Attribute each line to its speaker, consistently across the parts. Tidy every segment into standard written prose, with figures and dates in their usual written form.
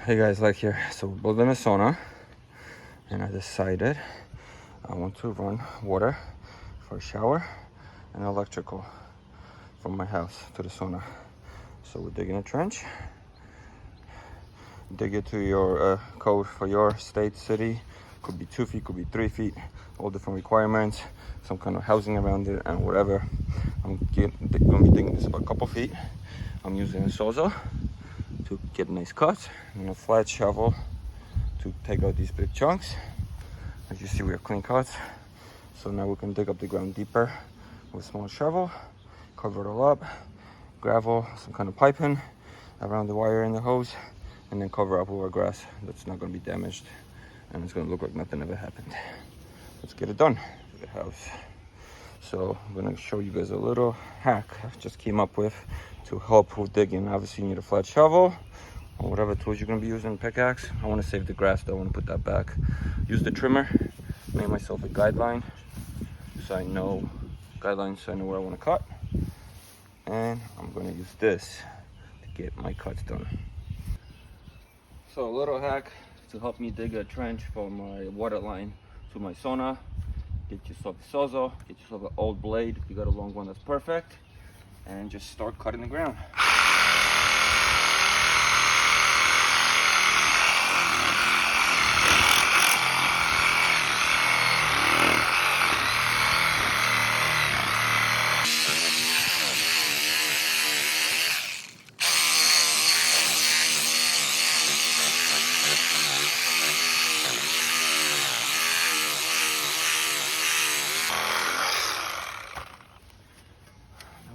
Speaker 1: Hey guys, Lech here. So we're building a sauna, and I decided I want to run water for a shower and electrical from my house to the sauna. So we're digging a trench. Dig it to your code for your state, city. Could be 2 feet, could be 3 feet, all different requirements. Some kind of housing around it and whatever. I'm gonna be digging this about a couple feet. I'm using a sawzall to get nice cuts and a flat shovel to take out these big chunks. As you see, we have clean cuts. So now we can dig up the ground deeper with a small shovel, cover it all up, gravel, some kind of piping around the wire and the hose, and then cover up with our grass that's not going to be damaged, and it's going to look like nothing ever happened. Let's get it done to the house. So I'm going to show you guys a little hack I just came up with to help with digging. Obviously you need a flat shovel or whatever tools you're going to be using, pickaxe. I want to save the grass though, I want to put that back. Use the trimmer, made myself a guideline so I know guidelines so I know where I want to cut, and I'm going to use this to get my cuts done. So a little hack to help me dig a trench from my water line to my sauna. Get yourself a sawzall, get yourself an old blade. If you got a long one, that's perfect. And just start cutting the ground.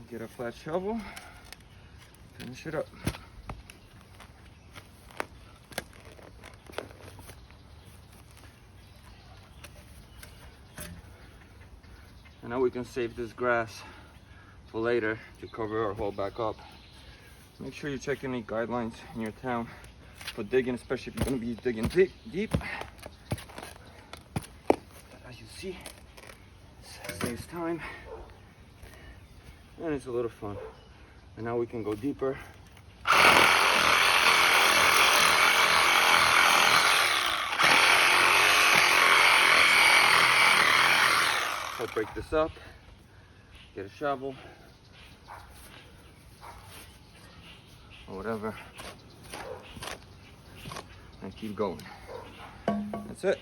Speaker 1: Get a flat shovel, finish it up. And now we can save this grass for later to cover our hole back up. Make sure you check any guidelines in your town for digging, especially if you're going to be digging deep. As you see, it saves time and it's a little fun. And now we can go deeper. So break this up, get a shovel or whatever, and keep going. That's it.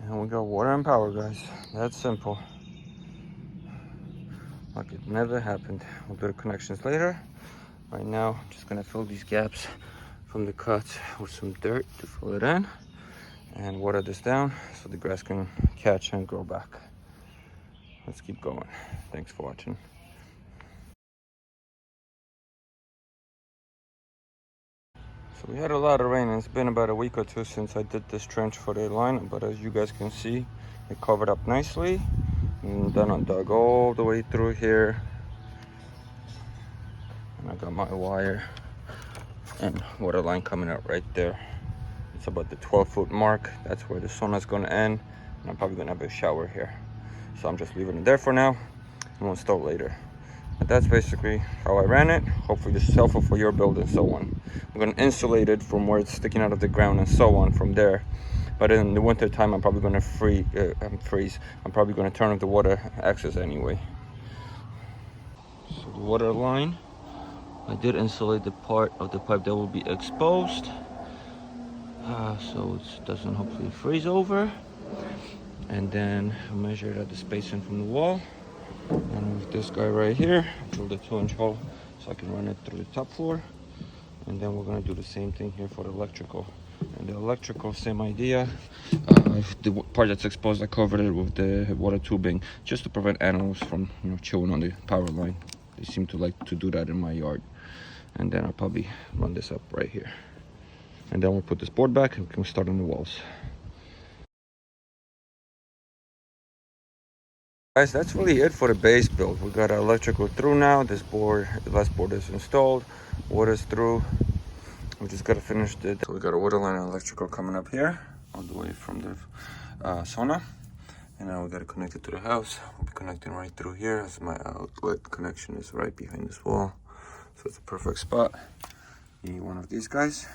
Speaker 1: And we got water and power, guys. That's simple. Like it never happened. We'll do the connections later. Right now, I'm just gonna fill these gaps from the cuts with some dirt to fill it in and water this down so the grass can catch and grow back. Let's keep going. Thanks for watching. So we had a lot of rain, and it's been about a week or two since I did this trench for the line, but as you guys can see, it covered up nicely. And then I dug all the way through here, and I got my wire and water line coming out right there. It's about the 12-foot mark. That's where the sauna is going to end, and I'm probably going to have a shower here. So I'm just leaving it there for now, and we'll install later. But that's basically how I ran it. Hopefully this is helpful for your build and so on. I'm going to insulate it from where it's sticking out of the ground and so on from there. But in the winter time, I'm probably going to freeze. I'm probably going to turn off the water access anyway. So the water line, I did insulate the part of the pipe that will be exposed, so it doesn't hopefully freeze over. And then I measured out the spacing from the wall. And with this guy right here, I drilled a 2-inch hole so I can run it through the top floor. And then we're gonna do the same thing here for the electrical. And the electrical, same idea. The part that's exposed, I covered it with the water tubing just to prevent animals from, chewing on the power line. They seem to like to do that in my yard. And then I'll probably run this up right here. And then we'll put this board back and we can start on the walls. Guys, that's really it for the base build. We got our electrical through now. This board, the last board is installed. Water's through. We just gotta finish the. So we got a water line and electrical coming up here, all the way from the sauna. And now we gotta connect it to the house. We'll be connecting right through here, as my outlet connection is right behind this wall. So it's a perfect spot. You need one of these guys,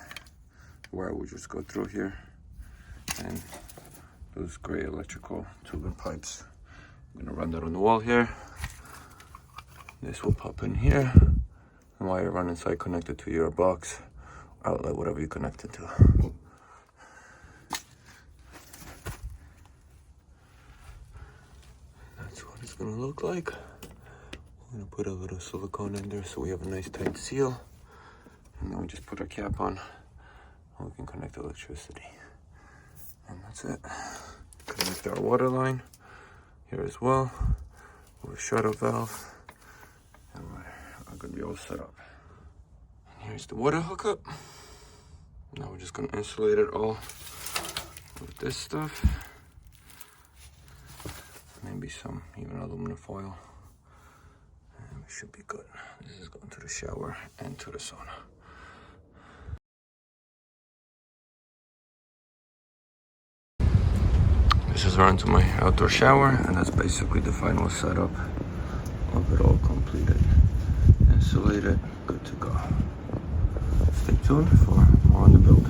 Speaker 1: where I would just go through here and those gray electrical tube and pipes. I'm gonna run that on the wall here. This will pop in here. And while you're running inside, connect it to your box, outlet, whatever you connect it to. That's what it's gonna look like. We're gonna put a little silicone in there so we have a nice tight seal. And then we just put our cap on and we can connect electricity. And that's it. Connect our water line here as well with a shut-off valve. And we're gonna be all set up. And here's the water hookup. Now we're just gonna insulate it all with this stuff. Maybe some even aluminum foil. And we should be good. This is going to the shower and to the sauna. This is run to my outdoor shower, and that's basically the final setup of it all completed. Insulated, good to go. Stay tuned for more on the build.